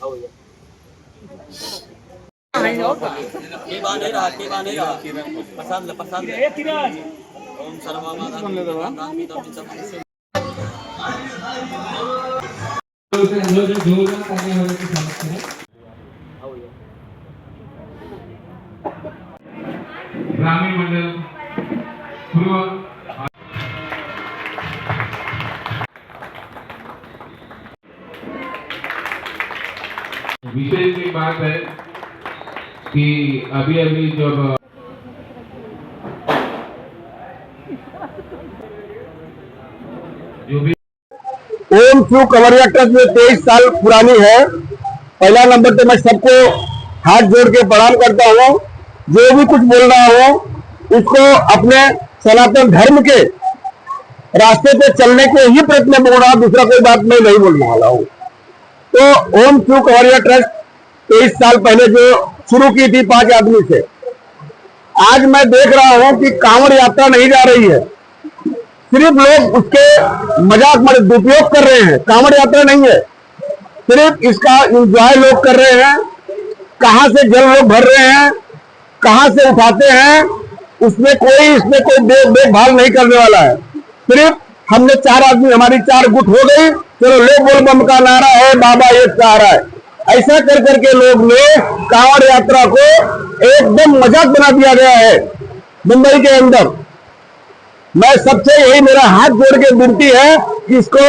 ओम सर्वमाधान ग्रामीण मंडल पूर्व विशेष की बात है कि अभी जब जो भी ओम श्री कंवरिया ट्रस्ट में 23 साल पुरानी है। पहला नंबर तो मैं सबको हाथ जोड़ के प्रणाम करता हूँ। जो भी कुछ बोल रहा हूँ उसको अपने सनातन धर्म के रास्ते पे चलने के ही प्रयत्न में बोल रहा हूँ, दूसरा कोई बात मैं नहीं बोलने वाला हूँ। तो ओम श्री कंवरिया ट्रस्ट 23 साल पहले जो शुरू की थी 5 आदमी से, आज मैं देख रहा हूँ कि कांवड़ यात्रा नहीं जा रही है। सिर्फ लोग उसके मजाक में दुरुपयोग कर रहे हैं। कांवड़ यात्रा नहीं है, सिर्फ इसका एंजॉय लोग कर रहे हैं। कहां से जल लोग भर रहे हैं, कहां से उठाते हैं, इसमें कोई देखभाल नहीं करने वाला है। सिर्फ हमने 4 आदमी, हमारी 4 गुट हो गई, चलो ले बोल बम का नारा है, बाबा एक सहारा है, ऐसा कर करके लोग ने कांवड़ यात्रा को एकदम मजाक बना दिया गया है मुंबई के अंदर। मैं सबसे यही मेरा हाथ जोड़ के विनती है कि इसको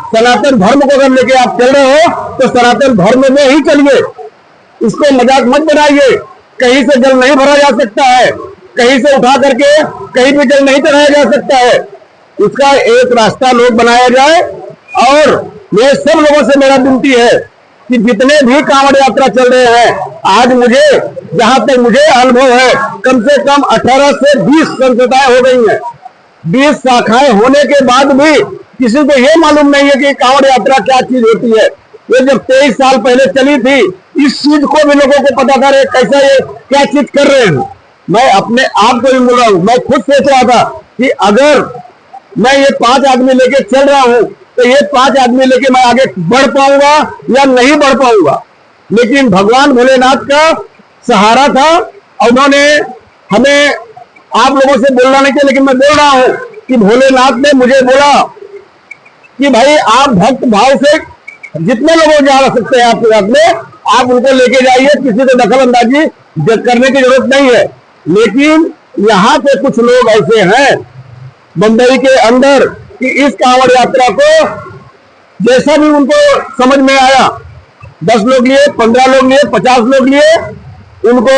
सनातन धर्म को अगर लेके आप चल रहे हो तो सनातन धर्म में ही चलिए, इसको मजाक मत बनाइए। कहीं से जल नहीं भरा जा सकता है, कहीं से उठा करके कहीं भी जल नहीं चढ़ाया जा सकता है। इसका एक रास्ता लोग बनाया जाए। और ये सब लोगों से मेरा विनती है कि जितने भी कांवड़ यात्रा चल रहे हैं, आज मुझे जहां तक मुझे अनुभव है, कम से कम 18 से 20 संस्थाएं हो गई हैं। 20 शाखाएं होने के बाद भी किसी को यह मालूम नहीं है कि कांवड़ यात्रा क्या चीज होती है। ये जब 23 साल पहले चली थी, इस चीज को भी लोगों को पता था कैसा ये क्या चीज कर रहे हैं। मैं अपने आप को भी बोल रहा हूं, मैं खुद सोच रहा था कि अगर मैं ये 5 आदमी लेके चल रहा हूं तो ये 5 आदमी लेके मैं आगे बढ़ पाऊंगा या नहीं बढ़ पाऊंगा। लेकिन भगवान भोलेनाथ का सहारा था और उन्होंने हमें आप लोगों से बोलना नहीं चाहिए, लेकिन मैं बोल रहा हूं कि भोलेनाथ ने मुझे बोला कि भाई आप भक्त भाव से जितने लोग जा सकते हैं आपके साथ में, आप उनको लेके जाइए, किसी को दखल अंदाजी करने की जरूरत नहीं है। लेकिन यहाँ पे कुछ लोग ऐसे हैं मुंबई के अंदर कि इस कांवड़ यात्रा को जैसा भी उनको समझ में आया, 10 लोग लिए, 15 लोग लिए, 50 लोग लिए, उनको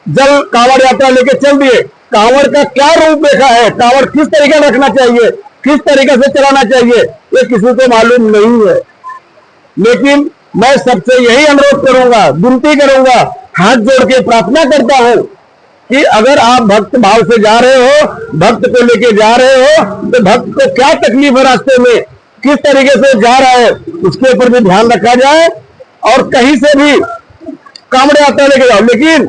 जल कांवड़ यात्रा लेके चल दिए। कांवड़ का क्या रूप देखा है, कांवड़ किस तरीके से रखना चाहिए, किस तरीके से चलाना चाहिए, ये किसी को मालूम नहीं है। लेकिन मैं सबसे यही अनुरोध करूंगा, विनती करूंगा, हाथ जोड़ के प्रार्थना करता हूं कि अगर आप भक्त भाव से जा रहे हो, भक्त को लेके जा रहे हो, तो भक्त को क्या तकलीफ है रास्ते में, किस तरीके से जा रहा है, उसके ऊपर भी ध्यान रखा जाए। और कहीं से भी कांवड़ यात्रा लेके जाओ, लेकिन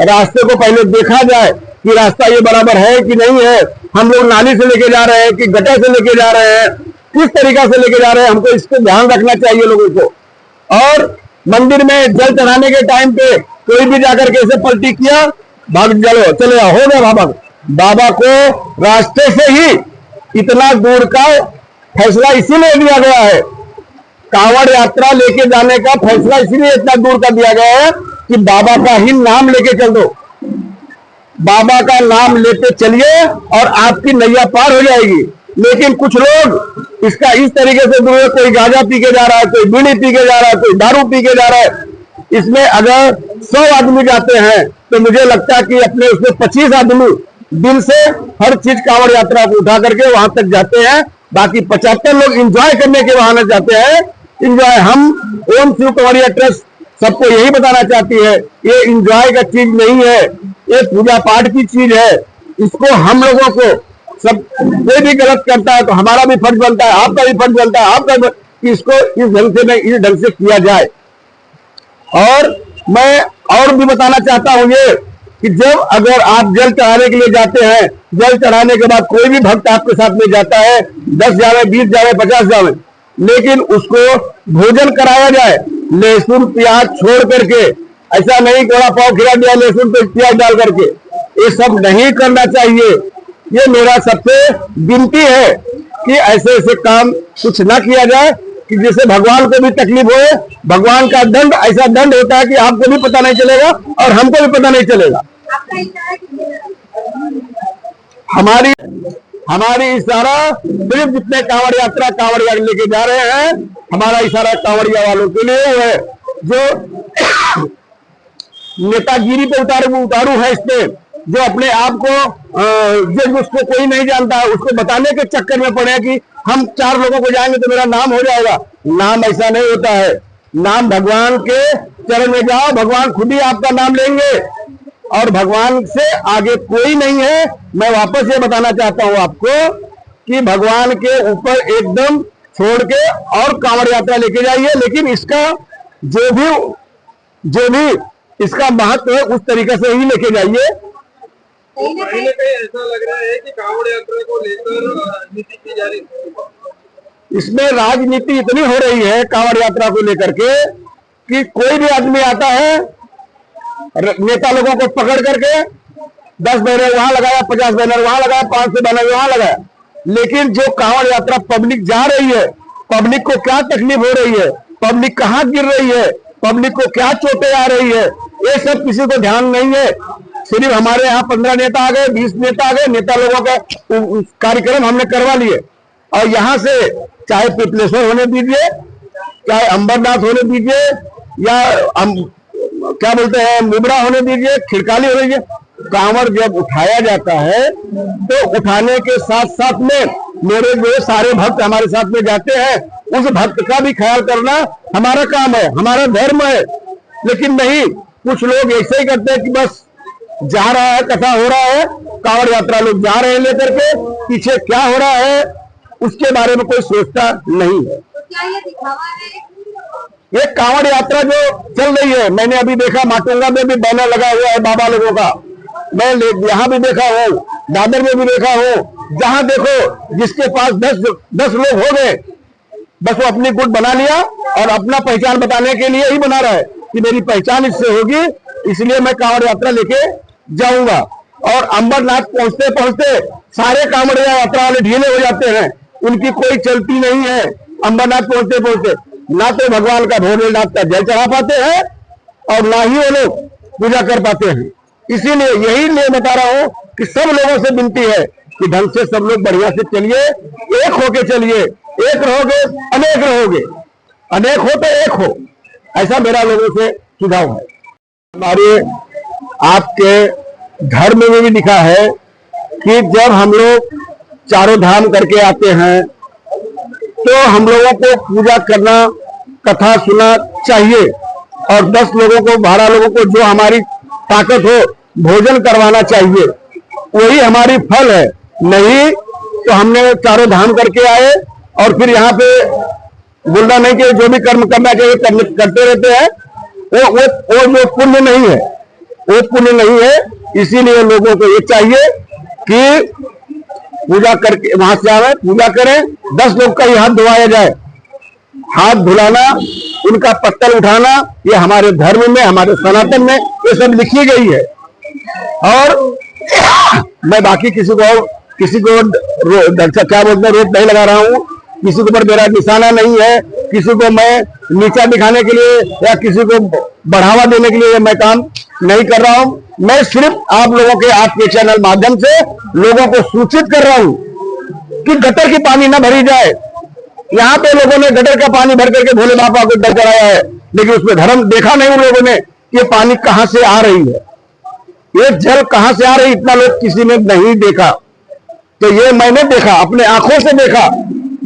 रास्ते को पहले देखा जाए कि रास्ता ये बराबर है कि नहीं है। हम लोग नाली से लेके जा रहे हैं कि गटर से लेके जा रहे हैं, किस तरीका से लेके जा रहे हैं, हमको इसको ध्यान रखना चाहिए लोगों को। और मंदिर में जल चढ़ाने के टाइम पे कोई भी जाकर के ऐसे पलटी किया, भाग चलो चले हो गया बाबा को रास्ते से ही इतना दूर का फैसला इसीलिए दिया गया है, कांवड़ यात्रा लेके जाने का फैसला इसीलिए इतना दूर का दिया गया है कि बाबा का ही नाम लेके चल दो, बाबा का नाम लेते चलिए और आपकी नैया पार हो जाएगी। लेकिन कुछ लोग इसका इस तरीके से दूर, कोई गांजा पी के जा रहा है, कोई बीड़ी पी के जा रहा है, कोई दारू पी के जा रहा है। इसमें अगर 100 आदमी जाते हैं तो मुझे लगता है कि अपने उसमें 25 आदमी दिल से हर चीज कांवड़ यात्रा को उठा करके वहां तक जाते हैं, बाकी 75 लोग एंजॉय करने के वहां जाते हैं। एंजॉय हम ओम श्री कंवरिया ट्रस्ट सबको यही बताना चाहती है, ये एंजॉय का चीज नहीं है, ये पूजा पाठ की चीज है। इसको हम लोगों को सब कोई भी गलत करता है तो हमारा भी फर्ज बनता है, आपका भी फर्ज बनता है, आपका कि इसको इस ढंग से किया जाए। और मैं और भी बताना चाहता हूं ये कि जब अगर आप जल चढ़ाने के लिए जाते हैं, जल चढ़ाने के बाद कोई भी भक्त आपके साथ में जाता है, 10 जावे, 20 जावे, 50 जावे, लेकिन उसको भोजन कराया जाए। लहसुन प्याज छोड़ करके, ऐसा नहीं वड़ा पाव खिला दिया लहसुन तो प्याज डाल करके, ये सब नहीं करना चाहिए। ये मेरा सबसे विनती है कि ऐसे ऐसे काम कुछ ना किया जाए कि जिससे भगवान को भी तकलीफ होए। भगवान का दंड ऐसा दंड होता है कि आपको भी पता नहीं चलेगा और हमको भी पता नहीं चलेगा। हमारी इशारा सिर्फ जितने कांवड़िया लेके जा रहे हैं, हमारा इशारा कांवड़िया वालों के लिए है जो नेतागिरी पे उतारू है, इसमें जो अपने आप को जो उसको कोई नहीं जानता उसको बताने के चक्कर में पड़े कि हम 4 लोगों को जाएंगे तो मेरा नाम हो जाएगा। नाम ऐसा नहीं होता है। नाम भगवान के चरण में जाओ, भगवान खुद ही आपका नाम लेंगे और भगवान से आगे कोई नहीं है। मैं वापस ये बताना चाहता हूँ आपको कि भगवान के ऊपर एकदम छोड़ के और कांवड़ यात्रा लेके जाइए, लेकिन इसका जो भी इसका महत्व है उस तरीके से ही लेके जाइए। कहीं ना कहीं ऐसा लग रहा है कि कांवड़ यात्रा को लेकर राजनीति की जा रही है। इसमें राजनीति इतनी हो रही है कांवड़ यात्रा को लेकर के कि कोई भी आदमी आता है, नेता लोगों को पकड़ करके 10 बैनर वहां लगाया, 50 बैनर वहां लगाया, 500 बैनर वहां लगाया। लेकिन जो कांवड़ यात्रा पब्लिक जा रही है, पब्लिक को क्या तकलीफ हो रही है, पब्लिक कहाँ गिर रही है, पब्लिक को क्या चोटें आ रही है, ये सब किसी को ध्यान नहीं है। सिर्फ हमारे यहाँ 15 नेता आ गए, 20 नेता आ गए, नेता लोगों का कार्यक्रम हमने करवा लिए और यहाँ से चाहे पिपलेश्वर होने दीजिए, चाहे अंबरनाथ होने दीजिए, या क्या बोलते हैं मुबरा होने दीजिए, खिड़काली होने दीजिए, कांवड़ जब उठाया जाता है तो उठाने के साथ साथ में मेरे जो सारे भक्त हमारे साथ में जाते हैं, उस भक्त का भी ख्याल करना हमारा काम है, हमारा धर्म है। लेकिन नहीं, कुछ लोग ऐसे ही करते हैं कि बस जा रहा है, कथा हो रहा है, कांवड़ यात्रा लोग जा रहे हैं लेकर के, पीछे क्या हो रहा है उसके बारे में कोई सोचता नहीं है। तो क्या ये दिखावा है? ये कांवड़ यात्रा जो चल रही है, मैंने अभी देखा माटुंगा में भी बैनर लगा हुआ है बाबा लोगों का, मैं यहाँ भी देखा हूँ, दादर में भी देखा हूँ। जहां देखो जिसके पास 10 लोग हो गए, बस वो अपनी गुट बना लिया और अपना पहचान बताने के लिए ही बना रहा है कि मेरी पहचान इससे होगी, इसलिए मैं कांवड़ यात्रा लेके जाऊंगा। और अंबरनाथ पहुंचते पहुंचते सारे कांवड़ यात्रा वाले ढीले हो जाते हैं, उनकी कोई चलती नहीं है। अंबरनाथ पहुंचते पहुंचते ना तो भगवान का भोलेनाथ का जल चढ़ा पाते हैं और ना ही वो लोग पूजा कर पाते हैं। इसीलिए यही मैं बता रहा हूं कि सब लोगों से विनती है कि ढंग से सब लोग बढ़िया से चलिए, एक होके चलिए। एक रहोगे अनेक रहोगे, अनेक हो तो एक हो, ऐसा मेरा लोगों से सुझाव है। हमारे आपके धर्म में भी लिखा है कि जब हम लोग चारों धाम करके आते हैं तो हम लोगों को पूजा करना, कथा सुनना चाहिए और 10 लोगों को, 12 लोगों को जो हमारी ताकत हो भोजन करवाना चाहिए, वही हमारी फल है। नहीं तो हमने चारों धाम करके आए और फिर यहाँ पे बोलना नहीं कि जो भी कर्म करना चाहिए करते रहते हैं, वो जो पुण्य नहीं है, वो पुण्य नहीं है। इसीलिए लोगों को ये चाहिए कि पूजा करके वहां से आवे, पूजा करें, 10 लोग का ही हाथ धुलाया जाए। हाथ धुलाना, उनका पत्तल उठाना, ये हमारे धर्म में, हमारे सनातन में ये सब लिखी गई है। और मैं बाकी किसी को क्या बोलते हैं रोक नहीं लगा रहा हूँ, किसी के ऊपर मेरा निशाना नहीं है, किसी को मैं नीचा दिखाने के लिए या किसी को बढ़ावा देने के लिए मैं काम नहीं कर रहा हूँ। मैं सिर्फ आप लोगों के आपके चैनल माध्यम से लोगों को सूचित कर रहा हूँ कि गटर की पानी ना भरी जाए। यहाँ पे लोगों ने गटर का पानी भर करके भोले बाबा को डर कराया है, लेकिन उसमें धर्म देखा नहीं उन लोगों ने कि पानी कहाँ से आ रही है, ये जल कहाँ से आ रही, इतना लोग किसी ने नहीं देखा। तो ये मैंने देखा, अपने आंखों से देखा,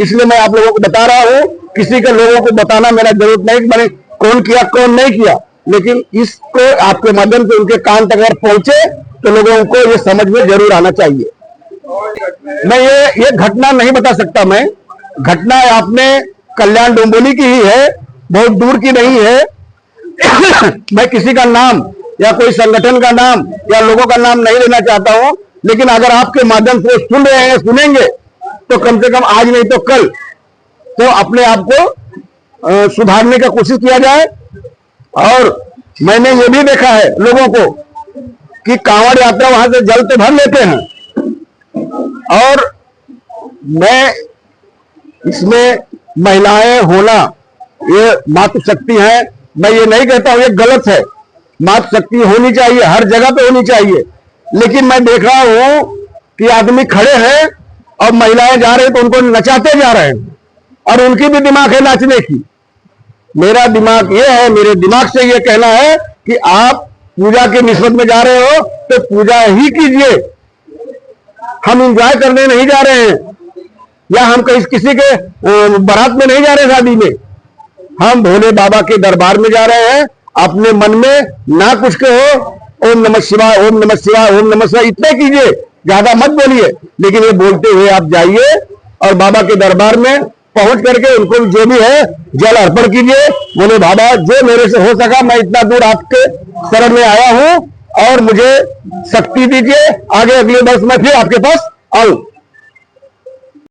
इसलिए मैं आप लोगों को बता रहा हूँ। किसी के लोगों को बताना मेरा जरूरत नहीं मैंने कौन किया कौन नहीं किया, लेकिन इसको आपके माध्यम से उनके कान तक अगर पहुंचे तो लोगों को ये समझ में जरूर आना चाहिए। मैं ये घटना नहीं बता सकता, मैं घटना आपने कल्याण डोंबोली की ही है, बहुत दूर की नहीं है। मैं किसी का नाम या कोई संगठन का नाम या लोगों का नाम नहीं लेना चाहता हूं, लेकिन अगर आपके माध्यम से सुन रहे हैं, सुनेंगे तो कम से कम आज नहीं तो कल तो अपने आप को सुधारने का कोशिश किया जाए। और मैंने ये भी देखा है लोगों को कि कांवड़ यात्रा वहां से जल तो भर लेते हैं, और मैं इसमें महिलाएं होना ये मातृशक्ति है, मैं ये नहीं कहता हूं ये गलत है, मातृशक्ति होनी चाहिए, हर जगह पे होनी चाहिए। लेकिन मैं देख रहा हूं कि आदमी खड़े हैं और महिलाएं जा रही तो उनको नचाते जा रहे हैं, और उनकी भी दिमाग है नाचने की। मेरा दिमाग ये है, मेरे दिमाग से ये कहना है कि आप पूजा के निस्बत में जा रहे हो तो पूजा ही कीजिए। हम एंजॉय करने नहीं जा रहे हैं, या हम कहीं किसी के बारात में नहीं जा रहे शादी में, हम भोले बाबा के दरबार में जा रहे हैं। अपने मन में ना कुछ कहो, ओम नमः शिवाय, ओम नमः शिवाय, ओम नमः शिवाय इतने कीजिए, ज्यादा मत बोलिए, लेकिन ये बोलते हुए आप जाइए और बाबा के दरबार में पहुंच करके उनको जो भी है जल अर्पण कीजिए। बोले बाबा जो मेरे से हो सका, मैं इतना दूर आपके शरण में आया हूं और मुझे शक्ति दीजिए, आगे अगले वर्ष मैं फिर आपके पास आऊं।